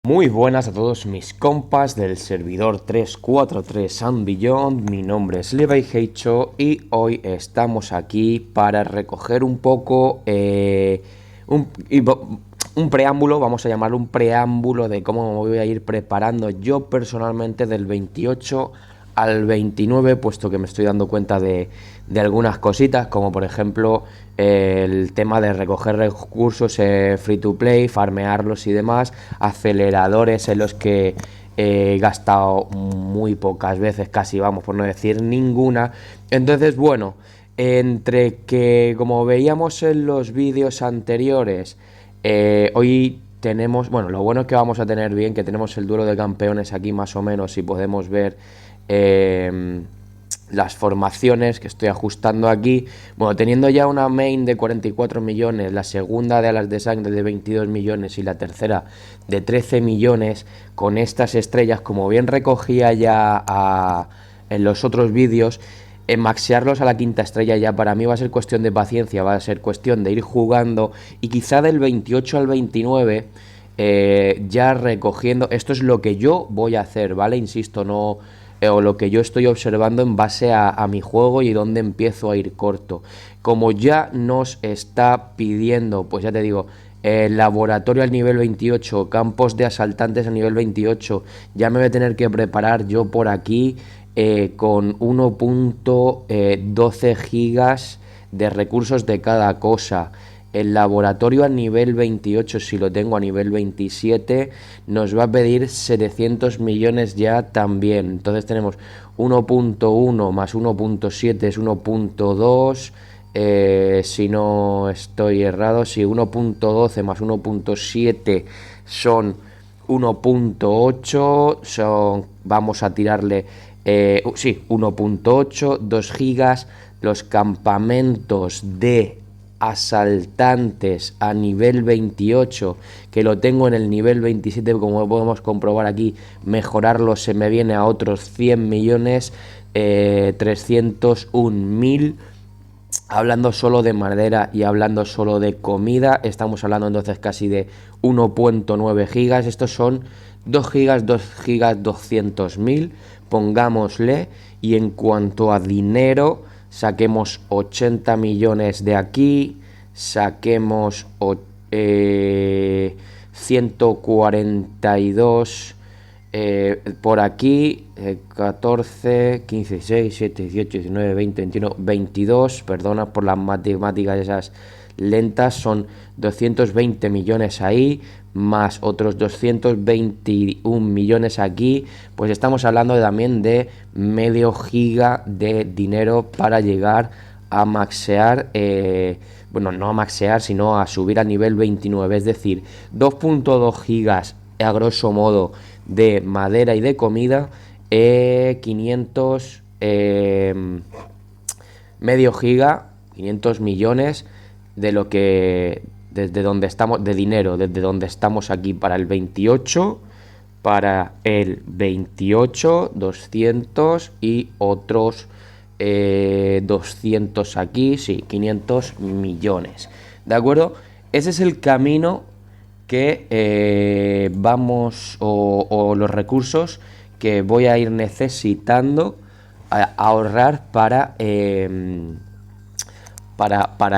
Muy buenas a todos mis compas del servidor 343 and Beyond. Mi nombre es Levi Heicho y hoy estamos aquí para recoger un poco un preámbulo, vamos a llamarlo un preámbulo de cómo me voy a ir preparando yo personalmente del 28 al 29, puesto que me estoy dando cuenta de algunas cositas, como por ejemplo el tema de recoger recursos free to play, farmearlos y demás, aceleradores en los que he gastado muy pocas veces, casi vamos por no decir ninguna. Entonces, bueno, entre que como veíamos en los vídeos anteriores, hoy tenemos, bueno, lo bueno es que vamos a tener bien, que tenemos el duelo de campeones aquí más o menos y podemos ver las formaciones que estoy ajustando aquí. Bueno, teniendo ya una main de 44 millones, la segunda de alas de sangre de 22 millones y la tercera de 13 millones, con estas estrellas, como bien recogía ya en los otros vídeos, en maxearlos a la quinta estrella ya para mí va a ser cuestión de paciencia, va a ser cuestión de ir jugando y quizá del 28 al 29 ya recogiendo. Esto es lo que yo voy a hacer, ¿vale? Insisto, no o lo que yo estoy observando en base a mi juego y dónde empiezo a ir corto. Como ya nos está pidiendo, pues ya te digo, laboratorio al nivel 28, campos de asaltantes a nivel 28, ya me voy a tener que preparar yo por aquí con 1.12 gigas de recursos de cada cosa. El laboratorio a nivel 28, si lo tengo a nivel 27, nos va a pedir 700 millones ya también. Entonces tenemos 1.1 más 1.7 es 1.2. Si no estoy errado, si 1.12 más 1.7 son 1.8, vamos a tirarle, sí, 1.8, 2 gigas, los campamentos de asaltantes a nivel 28, que lo tengo en el nivel 27, como podemos comprobar aquí, mejorarlo se me viene a otros 100 millones, 301.000. Hablando solo de madera y hablando solo de comida, estamos hablando entonces casi de 1.9 gigas. Estos son 2 gigas, 2 gigas, 200.000, pongámosle. Y en cuanto a dinero, saquemos 80 millones de aquí, saquemos 142 por aquí, 14, 15, 16, 17, 18, 19, 20, 21, 22, perdona por las matemáticas esas lentas, son 220 millones ahí, más otros 221 millones aquí, pues estamos hablando también de medio giga de dinero para llegar a maxear, bueno, no a maxear, sino a subir a nivel 29, es decir, 2.2 gigas a grosso modo de madera y de comida, 500, medio giga, 500 millones de lo que, desde donde estamos, de dinero, desde donde estamos aquí para el 28, 200 y otros 200 aquí, sí, 500 millones, ¿de acuerdo? Ese es el camino que vamos o los recursos que voy a ir necesitando a ahorrar para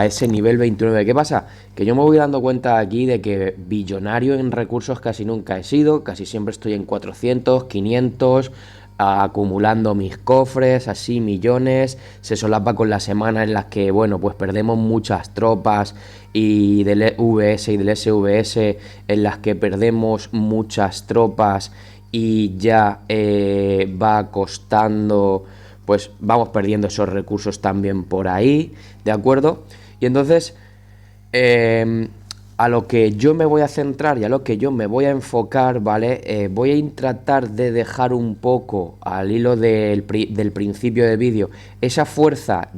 ese nivel 29. ¿Qué pasa? Que yo me voy dando cuenta aquí de que billonario en recursos casi nunca he sido, casi siempre estoy en 400, 500, acumulando mis cofres, así millones, se solapa con la semana en las que, bueno, pues perdemos muchas tropas y del VS y del SVS en las que perdemos muchas tropas y ya va costando, pues vamos perdiendo esos recursos también por ahí, ¿de acuerdo? Y entonces a lo que yo me voy a centrar y a lo que yo me voy a enfocar, ¿vale? Voy a tratar de dejar un poco al hilo del principio de vídeo esa fuerza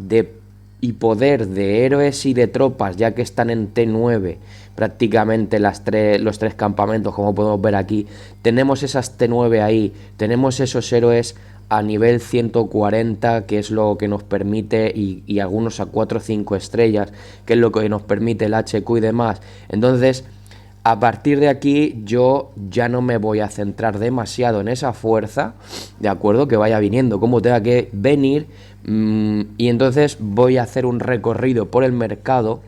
y poder de héroes y de tropas, ya que están en T9 prácticamente los tres campamentos, como podemos ver aquí. Tenemos esas T9 ahí, tenemos esos héroes a nivel 140, que es lo que nos permite, y algunos a 4 o 5 estrellas, que es lo que nos permite el HQ y demás. Entonces, A partir de aquí yo ya no me voy a centrar demasiado en esa fuerza, ¿de acuerdo? Que vaya viniendo, como tenga que venir, y entonces voy a hacer un recorrido por el mercado.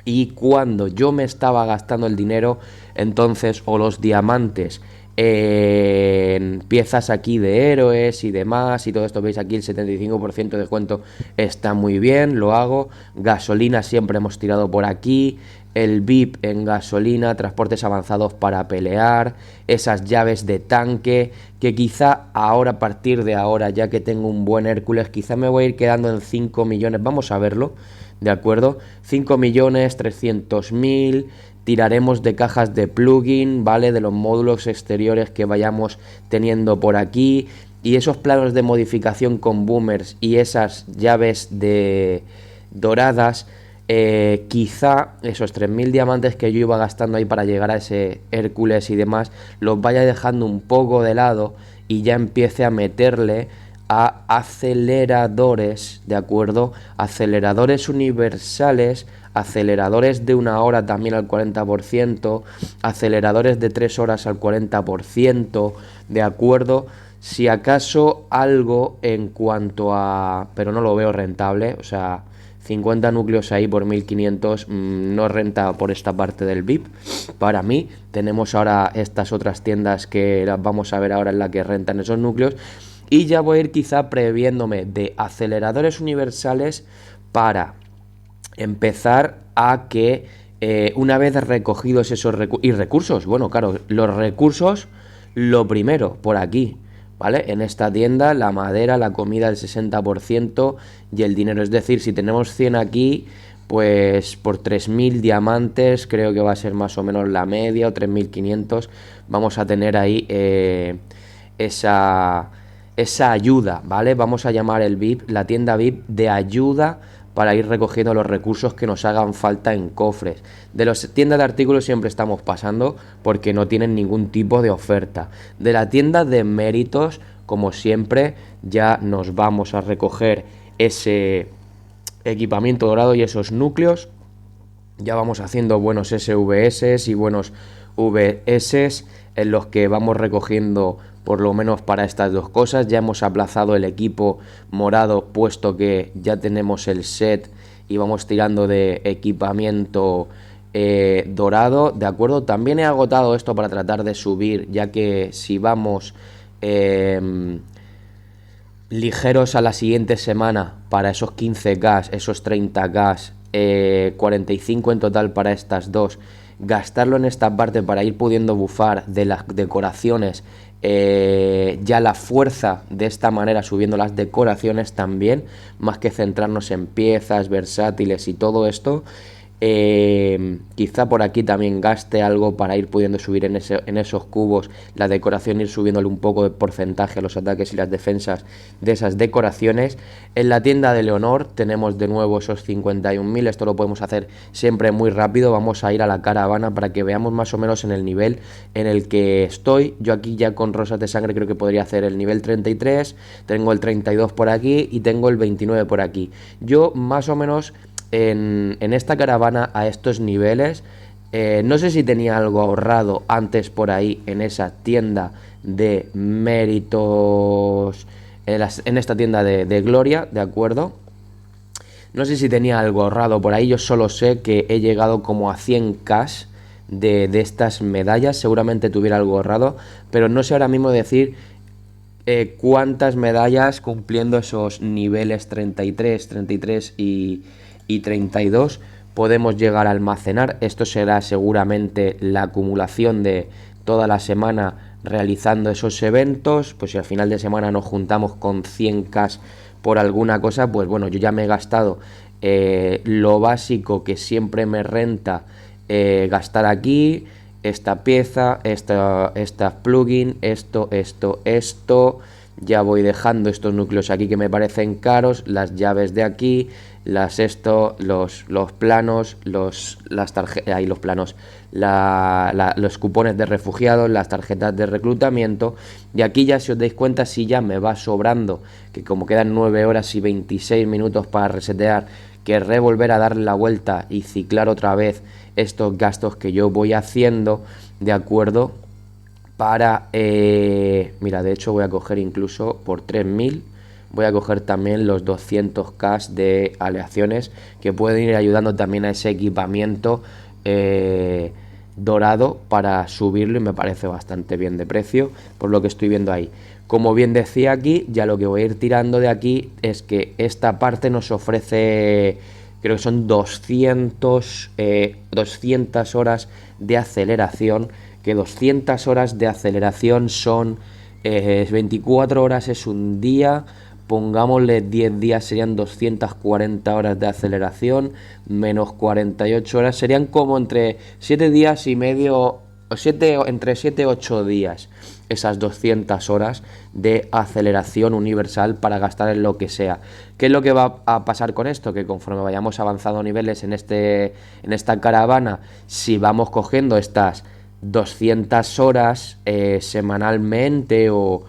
Y cuando yo me estaba gastando el dinero, entonces, o los diamantes en piezas aquí de héroes y demás, y todo esto, veis aquí el 75% de descuento, está muy bien, lo hago. Gasolina siempre hemos tirado por aquí, el VIP en gasolina, transportes avanzados para pelear, esas llaves de tanque, que quizá ahora, a partir de ahora, ya que tengo un buen Hércules, quizá me voy a ir quedando en 5 millones, vamos a verlo, ¿de acuerdo? 5.300.000, tiraremos de cajas de plugin, ¿vale? De los módulos exteriores que vayamos teniendo por aquí, y esos planos de modificación con boomers y esas llaves de doradas, quizá esos 3.000 diamantes que yo iba gastando ahí para llegar a ese Hércules y demás, los vaya dejando un poco de lado y ya empiece a meterle a aceleradores, ¿de acuerdo? Aceleradores universales, aceleradores de 1 hora también al 40%, aceleradores de 3 horas al 40%, ¿de acuerdo? Si acaso algo en cuanto a... pero no lo veo rentable, o sea, 50 núcleos ahí por 1.500 no renta por esta parte del VIP. Para mí, tenemos ahora estas otras tiendas que las vamos a ver ahora en la que rentan esos núcleos. Y ya voy a ir quizá previéndome de aceleradores universales para empezar a que una vez recogidos esos recursos, bueno, claro, los recursos, lo primero, por aquí, ¿vale? En esta tienda, la madera, la comida, el 60% y el dinero. Es decir, si tenemos 100 aquí, pues por 3.000 diamantes, creo que va a ser más o menos la media, o 3.500, vamos a tener ahí esa ayuda, ¿vale? Vamos a llamar el VIP, la tienda VIP de ayuda, para ir recogiendo los recursos que nos hagan falta en cofres. De las tiendas de artículos siempre estamos pasando porque no tienen ningún tipo de oferta. De la tienda de méritos, como siempre, ya nos vamos a recoger ese equipamiento dorado y esos núcleos. Ya vamos haciendo buenos SVS y buenos VS en los que vamos recogiendo por lo menos para estas dos cosas. Ya hemos aplazado el equipo morado, puesto que ya tenemos el set y vamos tirando de equipamiento dorado, ¿de acuerdo? También he agotado esto para tratar de subir, ya que si vamos ligeros a la siguiente semana para esos 15k, esos 30k, 45 en total para estas dos, gastarlo en esta parte para ir pudiendo bufar de las decoraciones, ya la fuerza de esta manera, subiendo las decoraciones también, más que centrarnos en piezas versátiles y todo esto. Quizá por aquí también gaste algo para ir pudiendo subir en esos cubos la decoración, ir subiéndole un poco de porcentaje a los ataques y las defensas de esas decoraciones. En la tienda de Leonor tenemos de nuevo esos 51.000, esto lo podemos hacer siempre muy rápido. Vamos a ir a la caravana para que veamos más o menos en el nivel en el que estoy. Yo aquí ya con rosas de sangre creo que podría hacer el nivel 33, tengo el 32 por aquí y tengo el 29 por aquí. Yo más o menos en esta caravana a estos niveles, no sé si tenía algo ahorrado antes por ahí en esa tienda de méritos, en esta tienda de Gloria, ¿de acuerdo? No sé si tenía algo ahorrado por ahí, yo solo sé que he llegado como a 100k de estas medallas, seguramente tuviera algo ahorrado, pero no sé ahora mismo decir cuántas medallas cumpliendo esos niveles 33 y 32 podemos llegar a almacenar. Esto será seguramente la acumulación de toda la semana realizando esos eventos. Pues si al final de semana nos juntamos con 100k por alguna cosa, pues bueno, yo ya me he gastado lo básico que siempre me renta gastar aquí, esta pieza, esta plugin, esto, ya voy dejando estos núcleos aquí que me parecen caros, las llaves de aquí, los planos, las tarjetas, ahí los planos, los cupones de refugiados, las tarjetas de reclutamiento. Y aquí ya, si os dais cuenta, si ya me va sobrando, que como quedan 9 horas y 26 minutos para resetear, querré volver a darle la vuelta y ciclar otra vez estos gastos que yo voy haciendo, ¿de acuerdo? Para, mira, de hecho voy a coger incluso por 3000, voy a coger también los 200k de aleaciones que pueden ir ayudando también a ese equipamiento dorado para subirlo, y me parece bastante bien de precio por lo que estoy viendo ahí. Como bien decía aquí, ya lo que voy a ir tirando de aquí es que esta parte nos ofrece, creo que son 200 horas de aceleración, que 200 horas de aceleración son 24 horas es un día, pongámosle 10 días serían 240 horas de aceleración, menos 48 horas serían como entre 7 días y medio, o entre 7 y 8 días, esas 200 horas de aceleración universal para gastar en lo que sea. ¿Qué es lo que va a pasar con esto? Que conforme vayamos avanzando niveles en esta caravana, si vamos cogiendo estas 200 horas semanalmente o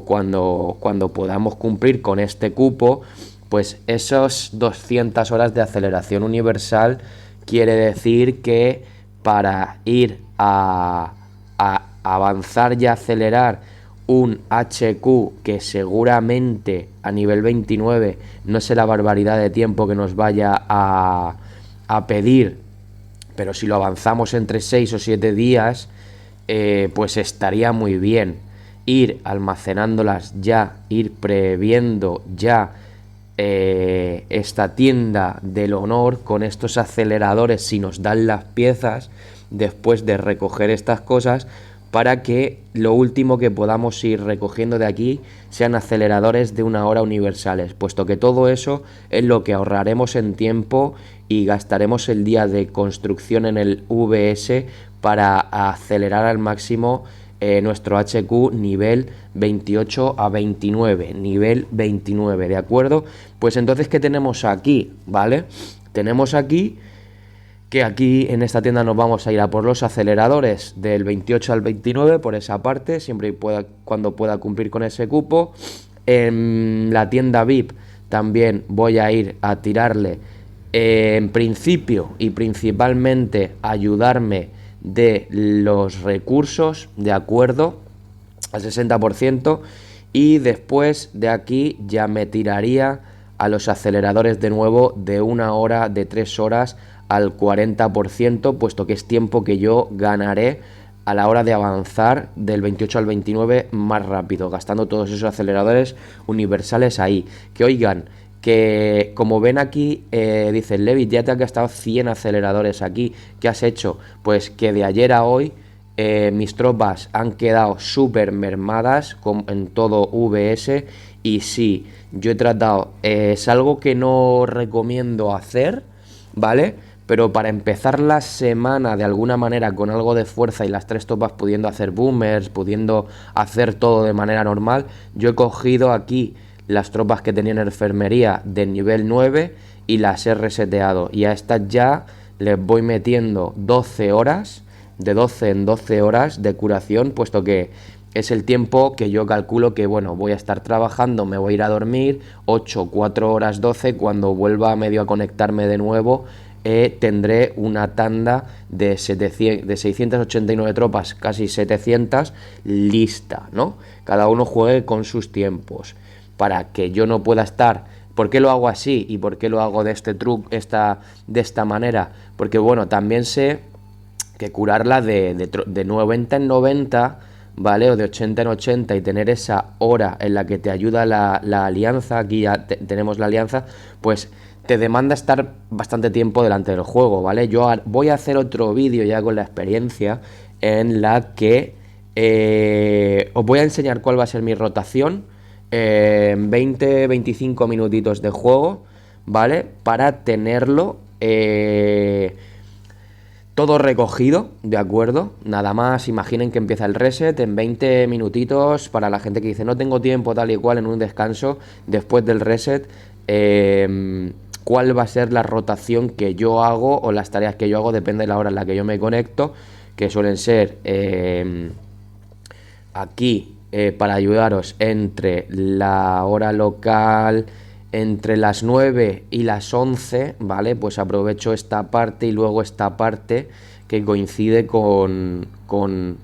cuando podamos cumplir con este cupo, pues esos 200 horas de aceleración universal quiere decir que para ir a avanzar y acelerar un HQ que seguramente a nivel 29 no sé la barbaridad de tiempo que nos vaya a pedir, pero si lo avanzamos entre 6 o 7 días, pues estaría muy bien ir almacenándolas ya, ir previendo ya esta tienda del honor con estos aceleradores si nos dan las piezas después de recoger estas cosas, para que lo último que podamos ir recogiendo de aquí sean aceleradores de 1 hora universales, puesto que todo eso es lo que ahorraremos en tiempo y gastaremos el día de construcción en el VS para acelerar al máximo nuestro HQ nivel 28 a 29, nivel 29, ¿de acuerdo? Pues entonces, ¿qué tenemos aquí? ¿Vale? Tenemos aquí que aquí en esta tienda nos vamos a ir a por los aceleradores del 28 al 29, por esa parte, siempre y cuando pueda cumplir con ese cupo. En la tienda VIP también voy a ir a tirarle, en principio y principalmente, ayudarme de los recursos, ¿de acuerdo? Al 60%, y después de aquí ya me tiraría a los aceleradores de nuevo de 1 hora, de 3 horas al 40%, puesto que es tiempo que yo ganaré a la hora de avanzar del 28 al 29 más rápido, gastando todos esos aceleradores universales ahí. Que oigan, que como ven aquí, dice Levi, ya te has gastado 100 aceleradores aquí. ¿Qué has hecho? Pues que de ayer a hoy mis tropas han quedado súper mermadas en todo VS. Y sí, yo he tratado, es algo que no recomiendo hacer, ¿vale? Pero para empezar la semana de alguna manera con algo de fuerza y las 3 tropas pudiendo hacer boomers, pudiendo hacer todo de manera normal, yo he cogido aquí las tropas que tenían enfermería de nivel 9 y las he reseteado, y a estas ya les voy metiendo 12 horas, de 12 en 12 horas de curación, puesto que es el tiempo que yo calculo que, bueno, voy a estar trabajando, me voy a ir a dormir 8, 4 horas 12, cuando vuelva medio a conectarme de nuevo, tendré una tanda de 689 tropas, casi 700, lista, ¿no? Cada uno juegue con sus tiempos, para que yo no pueda estar. ¿Por qué lo hago así y por qué lo hago de esta manera? Porque, bueno, también sé que curarla de 90 en 90, ¿vale? O de 80 en 80, y tener esa hora en la que te ayuda la alianza, aquí ya tenemos la alianza, pues te demanda estar bastante tiempo delante del juego, ¿vale? Yo voy a hacer otro vídeo ya con la experiencia en la que os voy a enseñar cuál va a ser mi rotación en 20-25 minutitos de juego, ¿vale? Para tenerlo todo recogido, ¿de acuerdo? Nada más, imaginen que empieza el reset en 20 minutitos, para la gente que dice no tengo tiempo, tal y cual, en un descanso después del reset, cuál va a ser la rotación que yo hago o las tareas que yo hago, depende de la hora en la que yo me conecto, que suelen ser aquí, para ayudaros, entre la hora local, entre las 9 y las 11, ¿vale? Pues aprovecho esta parte y luego esta parte que coincide con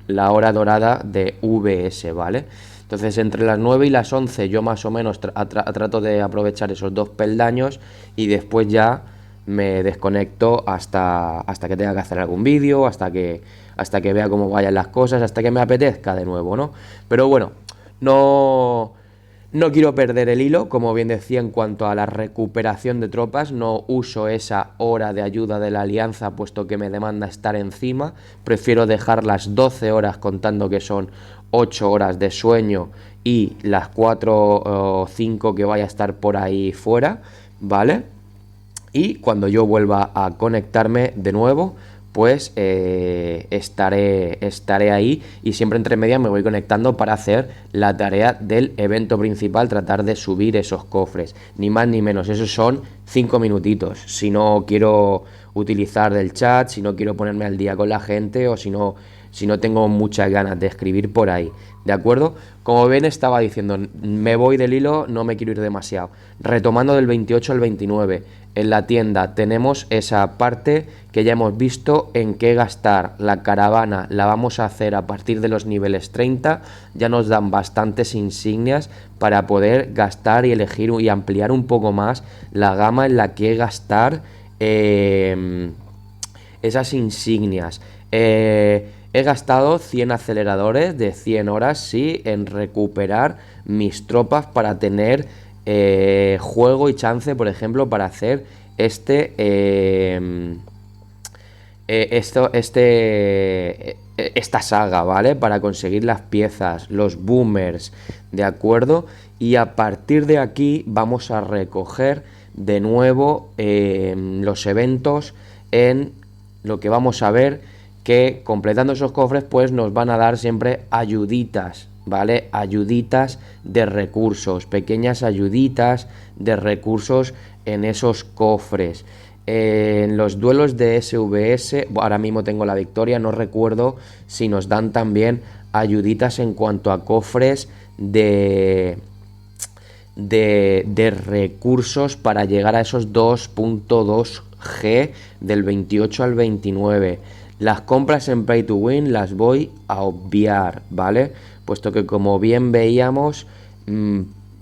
la hora dorada de VS, ¿vale? Entonces entre las 9 y las 11 yo más o menos trato de aprovechar esos 2 peldaños y después ya me desconecto hasta que tenga que hacer algún vídeo, hasta que vea cómo vayan las cosas, hasta que me apetezca de nuevo, ¿no? Pero bueno, no quiero perder el hilo, como bien decía, en cuanto a la recuperación de tropas. No uso esa hora de ayuda de la alianza, puesto que me demanda estar encima. Prefiero dejar las 12 horas, contando que son 8 horas de sueño, y las 4 o 5 que vaya a estar por ahí fuera, ¿vale? Y cuando yo vuelva a conectarme de nuevo, pues estaré ahí, y siempre entre medias me voy conectando para hacer la tarea del evento principal, tratar de subir esos cofres, ni más ni menos. Esos son 5 minutitos, si no quiero utilizar del chat, si no quiero ponerme al día con la gente, o si no tengo muchas ganas de escribir por ahí, ¿de acuerdo? Como ven, estaba diciendo, me voy del hilo, no me quiero ir demasiado. Retomando del 28 al 29, en la tienda tenemos esa parte que ya hemos visto en qué gastar. La caravana la vamos a hacer a partir de los niveles 30, ya nos dan bastantes insignias para poder gastar y elegir y ampliar un poco más la gama en la que gastar esas insignias. He gastado 100 aceleradores de 100 horas, sí, en recuperar mis tropas para tener juego y chance, por ejemplo, para hacer esta saga, ¿vale? Para conseguir las piezas, los boomers, ¿de acuerdo? Y a partir de aquí vamos a recoger de nuevo los eventos, en lo que vamos a ver que completando esos cofres pues nos van a dar siempre ayuditas, ¿vale? Ayuditas de recursos, pequeñas ayuditas de recursos en esos cofres. En los duelos de SVS, ahora mismo tengo la victoria, no recuerdo si nos dan también ayuditas en cuanto a cofres de recursos para llegar a esos 2.2G del 28 al 29. Las compras en Pay to Win las voy a obviar, ¿vale? Puesto que, como bien veíamos,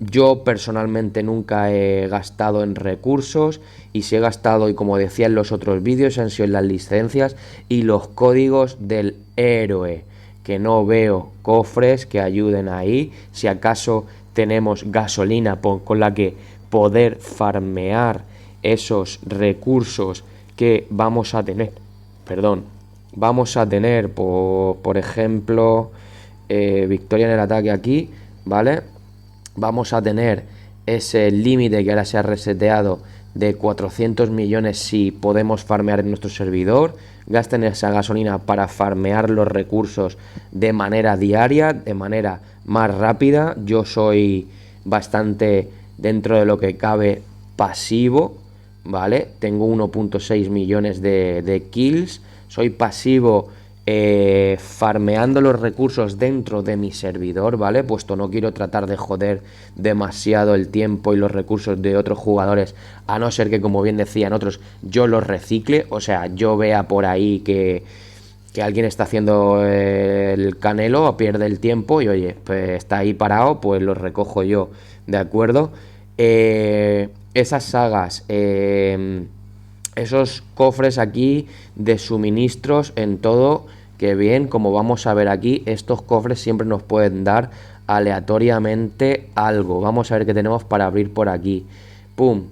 yo personalmente nunca he gastado en recursos, y si he gastado, y como decía en los otros vídeos, han sido en las licencias y los códigos del héroe, que no veo cofres que ayuden ahí. Si acaso tenemos gasolina con la que poder farmear esos recursos que vamos a tener, por ejemplo, victoria en el ataque aquí, ¿vale? Vamos a tener ese límite que ahora se ha reseteado de 400 millones si podemos farmear en nuestro servidor. Gasten esa gasolina para farmear los recursos de manera diaria, de manera más rápida. Yo soy bastante, dentro de lo que cabe, pasivo, ¿vale? Tengo 1.6 millones de kills. Soy pasivo farmeando los recursos dentro de mi servidor, ¿vale? Puesto no quiero tratar de joder demasiado el tiempo y los recursos de otros jugadores, a no ser que, como bien decían otros, yo los recicle. O sea, yo vea por ahí que alguien está haciendo el canelo, pierde el tiempo y, oye, pues está ahí parado, pues lo recojo yo, ¿de acuerdo? Esas sagas, esos cofres aquí de suministros en todo, que bien, como vamos a ver aquí, estos cofres siempre nos pueden dar aleatoriamente algo. Vamos a ver qué tenemos para abrir por aquí. ¡Pum!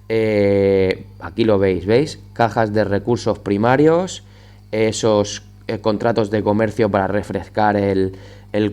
Aquí lo ¿veis? Cajas de recursos primarios, esos contratos de comercio para refrescar el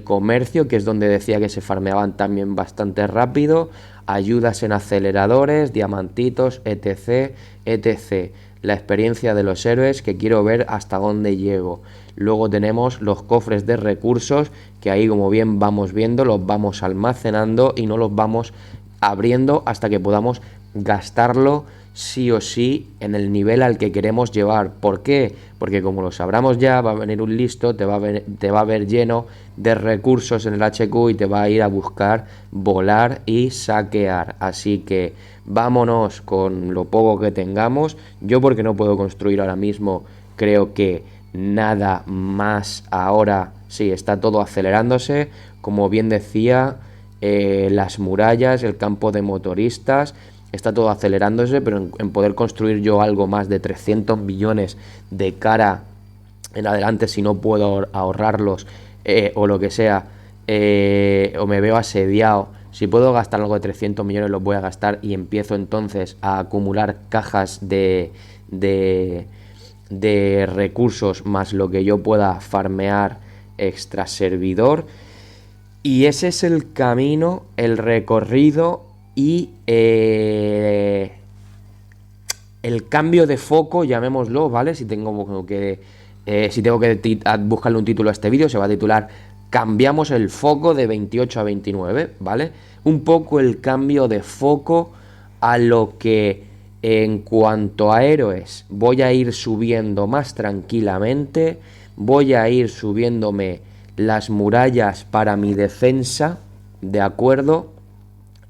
comercio, que es donde decía que se farmeaban también bastante rápido, ayudas en aceleradores, diamantitos, etc, etc. La experiencia de los héroes, que quiero ver hasta dónde llego. Luego tenemos los cofres de recursos, que ahí, como bien vamos viendo, los vamos almacenando y no los vamos abriendo hasta que podamos gastarlo sí o sí en el nivel al que queremos llevar. ¿Por qué? Porque como lo sabramos ya, va a venir un listo, te va a ver lleno de recursos en el HQ y te va a ir a buscar volar y saquear. Así que vámonos con lo poco que tengamos. Yo, porque no puedo construir ahora mismo, creo que nada más ahora. Sí, está todo acelerándose. Como bien decía, las murallas, el campo de motoristas, está todo acelerándose, pero en poder construir yo algo más de 300 millones de cara en adelante, si no puedo ahorrarlos, o lo que sea, o me veo asediado, si puedo gastar algo de 300 millones los voy a gastar, y empiezo entonces a acumular cajas de recursos más lo que yo pueda farmear extra servidor. Y ese es el camino, el recorrido y el cambio de foco, llamémoslo, ¿vale? Si tengo que buscarle un título a este vídeo, se va a titular "Cambiamos el foco de 28 a 29", ¿vale? Un poco el cambio de foco a lo que, en cuanto a héroes, voy a ir subiendo más tranquilamente, voy a ir subiéndome las murallas para mi defensa, ¿de acuerdo?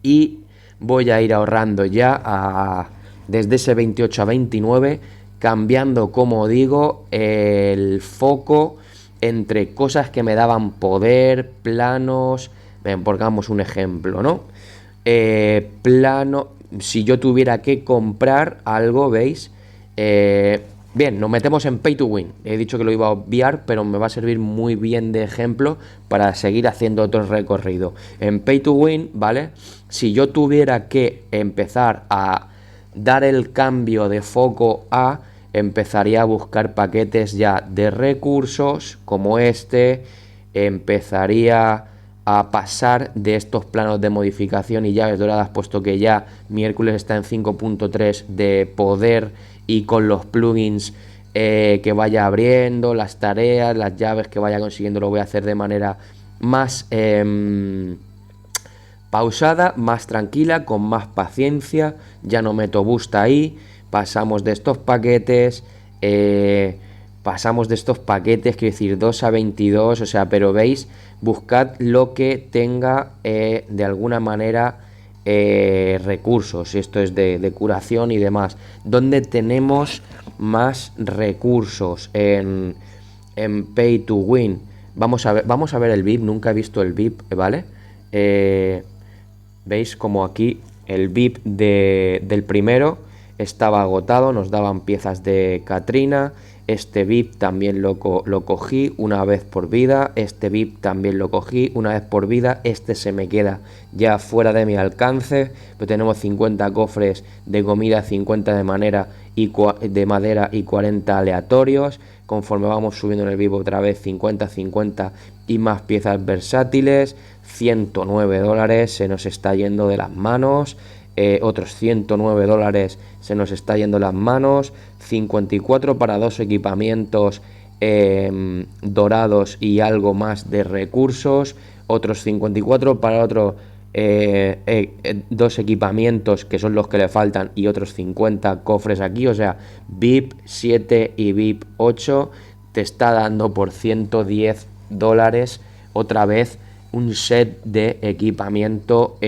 Y voy a ir ahorrando ya desde ese 28 a 29, cambiando, como digo, el foco entre cosas que me daban poder, planos. Ven, pongamos un ejemplo, ¿no? Si yo tuviera que comprar algo, ¿veis? Bien, nos metemos en Pay to Win. He dicho que lo iba a obviar, pero me va a servir muy bien de ejemplo para seguir haciendo otro recorrido. En Pay to Win, ¿vale? Si yo tuviera que empezar a dar el cambio de foco empezaría a buscar paquetes ya de recursos como este, empezaría a pasar de estos planos de modificación y llaves doradas, puesto que ya mi Hércules está en 5.3 de poder, y con los plugins que vaya abriendo, las tareas, las llaves que vaya consiguiendo, lo voy a hacer de manera más pausada, más tranquila, con más paciencia. Ya no meto boost ahí. Pasamos de estos paquetes, quiero decir, 2 a 22, o sea, pero veis, buscad lo que tenga de alguna manera recursos. Esto es de curación y demás. ¿Dónde tenemos más recursos? En Pay to Win. Vamos a ver el VIP. Nunca he visto el VIP, ¿vale? Veis como aquí el VIP del primero estaba agotado, nos daban piezas de Katrina. Este VIP también lo cogí una vez por vida. Este VIP también lo cogí una vez por vida. Este se me queda ya fuera de mi alcance. Pero tenemos 50 cofres de comida, 50 de madera y 40 aleatorios. Conforme vamos subiendo en el VIP otra vez, 50, 50 y más piezas versátiles. 109 dólares se nos está yendo de las manos. Otros 109 dólares se nos está yendo las manos. 54 para 2 equipamientos dorados y algo más de recursos. Otros 54 para otros 2 equipamientos que son los que le faltan, y otros 50 cofres aquí. O sea, VIP 7 y VIP 8 te está dando por 110 dólares otra vez un set de equipamiento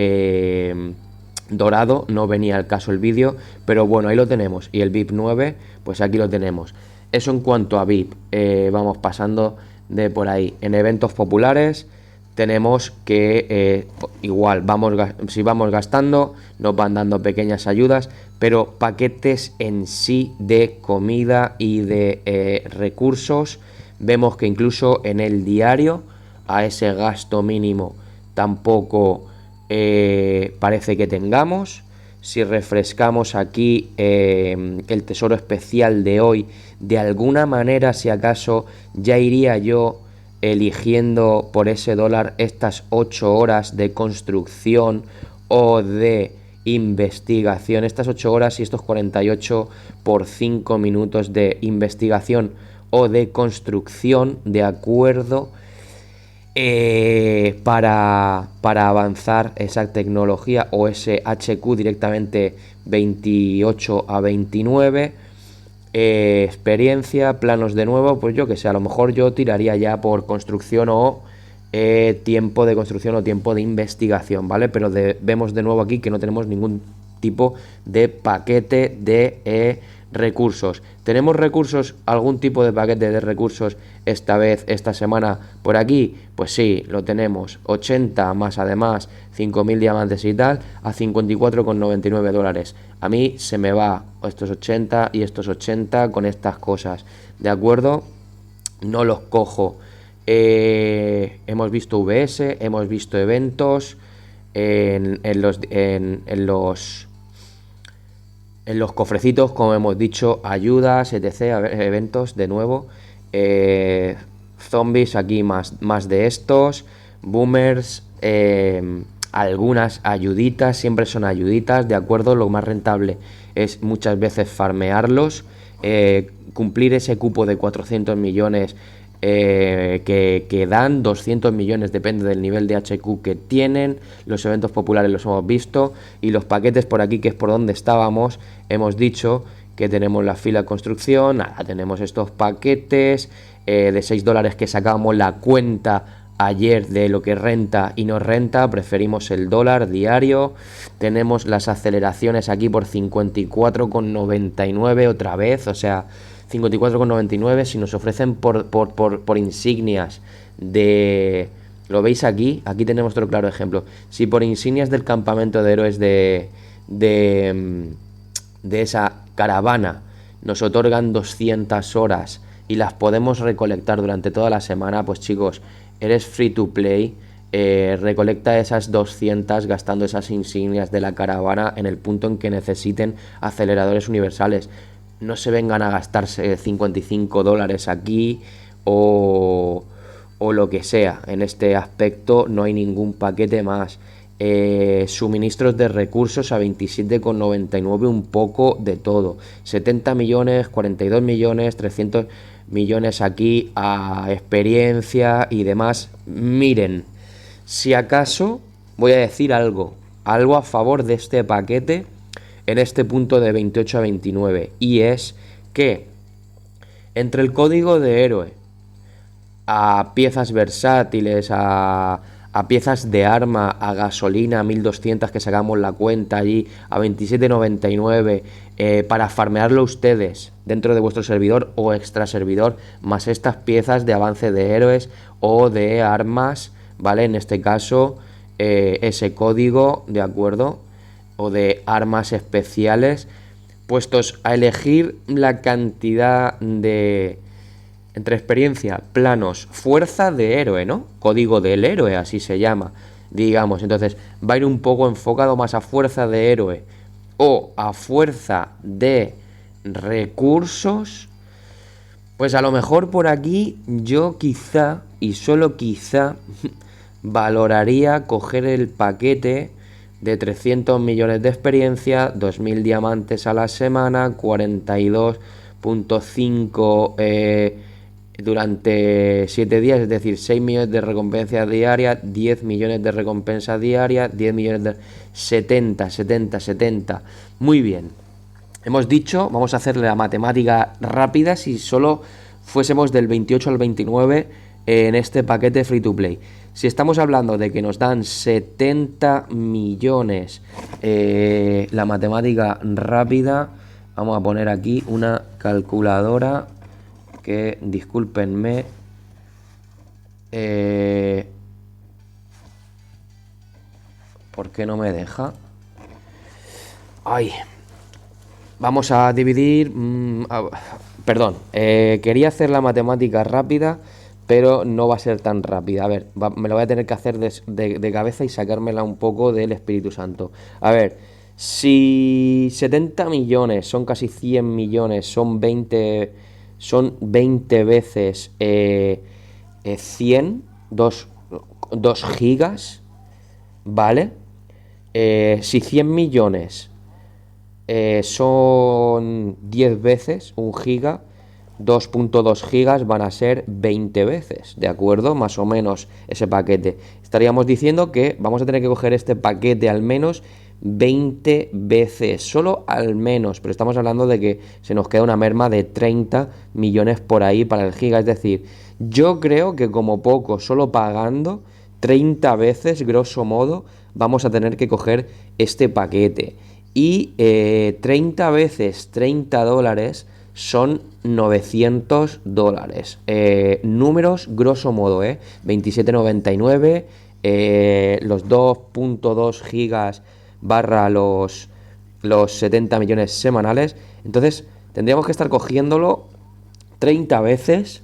dorado. No venía al caso el vídeo, pero bueno, ahí lo tenemos. Y el VIP 9, pues aquí lo tenemos. Eso en cuanto a VIP. Vamos pasando de por ahí. En eventos populares tenemos que igual si vamos gastando, nos van dando pequeñas ayudas, pero paquetes en sí de comida y de recursos, vemos que incluso en el diario, a ese gasto mínimo tampoco parece que tengamos. Si refrescamos aquí el tesoro especial de hoy, de alguna manera, si acaso, ya iría yo eligiendo por ese dólar estas 8 horas de construcción o de investigación. Estas 8 horas y estos 48 por 5 minutos de investigación o de construcción, de acuerdo. para avanzar esa tecnología o ese HQ directamente 28 a 29. Experiencia, planos de nuevo, pues yo que sé, a lo mejor yo tiraría ya por construcción o tiempo de construcción o tiempo de investigación, ¿vale? Pero vemos de nuevo aquí que no tenemos ningún tipo de paquete de recursos. ¿Tenemos recursos, algún tipo de paquete de recursos esta vez, esta semana por aquí? Pues sí, lo tenemos. 80 más además 5.000 diamantes y tal a 54,99 dólares. A mí se me va estos 80 y estos 80 con estas cosas, ¿de acuerdo? No los cojo. Hemos visto VS, hemos visto eventos en los cofrecitos, como hemos dicho, ayudas, etc., eventos de nuevo. Zombies, aquí más de estos. Boomers, algunas ayuditas, siempre son ayuditas, ¿de acuerdo? Lo más rentable es muchas veces farmearlos, cumplir ese cupo de 400 millones que dan 200 millones, depende del nivel de HQ que tienen. Los eventos populares los hemos visto y los paquetes por aquí, que es por donde estábamos, hemos dicho que tenemos la fila de construcción. Nada, tenemos estos paquetes de 6 dólares que sacamos la cuenta ayer de lo que renta y no renta, preferimos el dólar diario. Tenemos las aceleraciones aquí por 54,99 otra vez, o sea, 54,99 si nos ofrecen por insignias de... ¿Lo veis aquí? Aquí tenemos otro claro ejemplo. Si por insignias del campamento de héroes de esa caravana nos otorgan 200 horas y las podemos recolectar durante toda la semana, pues chicos, eres free to play. Recolecta esas 200 gastando esas insignias de la caravana en el punto en que necesiten aceleradores universales. No se vengan a gastarse 55 dólares aquí o lo que sea. En este aspecto no hay ningún paquete más. Suministros de recursos a 27,99, un poco de todo. 70 millones, 42 millones, 300 millones aquí a experiencia y demás. Miren, si acaso voy a decir algo a favor de este paquete en este punto de 28 a 29, y es que entre el código de héroe a piezas versátiles, a piezas de arma, a gasolina, 1200 que sacamos la cuenta allí, a 27,99, para farmearlo ustedes dentro de vuestro servidor o extra servidor, más estas piezas de avance de héroes o de armas, ¿vale? En este caso, ese código, ¿de acuerdo? O de armas especiales, puestos a elegir la cantidad de... Entre experiencia, planos, fuerza de héroe, ¿no? Código del héroe, así se llama, digamos. Entonces, va a ir un poco enfocado más a fuerza de héroe o a fuerza de recursos. Pues a lo mejor por aquí yo quizá, y solo quizá, valoraría coger el paquete de 300 millones de experiencia, 2.000 diamantes a la semana, 42,5 durante 7 días, es decir, 6 millones de recompensa diaria, 10 millones de recompensa diaria, 10 millones de... 70. Muy bien. Hemos dicho, vamos a hacerle la matemática rápida, si solo fuésemos del 28 al 29 en este paquete free to play. Si estamos hablando de que nos dan 70 millones, la matemática rápida, vamos a poner aquí una calculadora, que discúlpenme, ¿por qué no me deja? Ay, vamos a dividir, perdón, quería hacer la matemática rápida, pero no va a ser tan rápida. A ver, me lo voy a tener que hacer de cabeza y sacármela un poco del Espíritu Santo. A ver, si 70 millones son casi 100 millones, son 20 veces 100, 2 gigas, ¿vale? Si 100 millones son 10 veces 1 giga, 2.2 gigas van a ser 20 veces, ¿de acuerdo? Más o menos ese paquete. Estaríamos diciendo que vamos a tener que coger este paquete al menos 20 veces, solo al menos, pero estamos hablando de que se nos queda una merma de 30 millones por ahí para el giga, es decir, yo creo que como poco, solo pagando 30 veces, grosso modo, vamos a tener que coger este paquete. Y 30 veces 30 dólares son 900 dólares. Números, grosso modo, 27,99, los 2.2 gigas barra los 70 millones semanales. Entonces, tendríamos que estar cogiéndolo 30 veces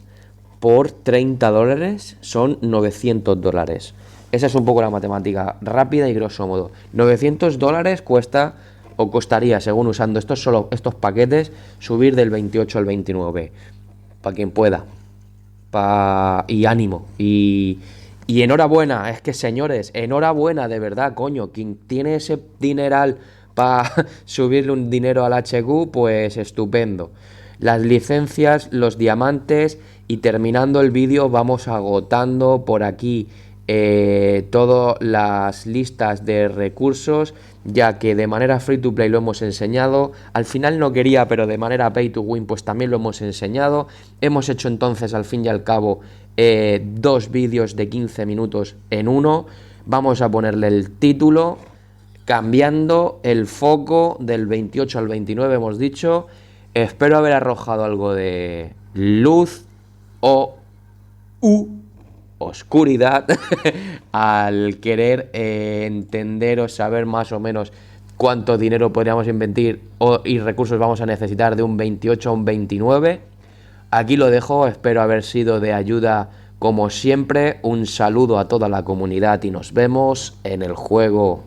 por 30 dólares, son 900 dólares. Esa es un poco la matemática rápida y grosso modo. 900 dólares cuesta o costaría, según usando estos paquetes, subir del 28 al 29. Para quien pueda. Y ánimo. Y enhorabuena. Es que, señores, enhorabuena, de verdad, coño. Quien tiene ese dineral para subirle un dinero al HQ, pues estupendo. Las licencias, los diamantes, y terminando el vídeo vamos agotando por aquí todas las listas de recursos, ya que de manera free to play lo hemos enseñado, al final no quería, pero de manera pay to win pues también lo hemos enseñado. Hemos hecho entonces al fin y al cabo dos vídeos de 15 minutos en uno. Vamos a ponerle el título, cambiando el foco del 28 al 29 hemos dicho. Espero haber arrojado algo de luz o oscuridad al querer entender o saber más o menos cuánto dinero podríamos invertir y recursos vamos a necesitar de un 28 a un 29. Aquí lo dejo, espero haber sido de ayuda como siempre. Un saludo a toda la comunidad y nos vemos en el juego.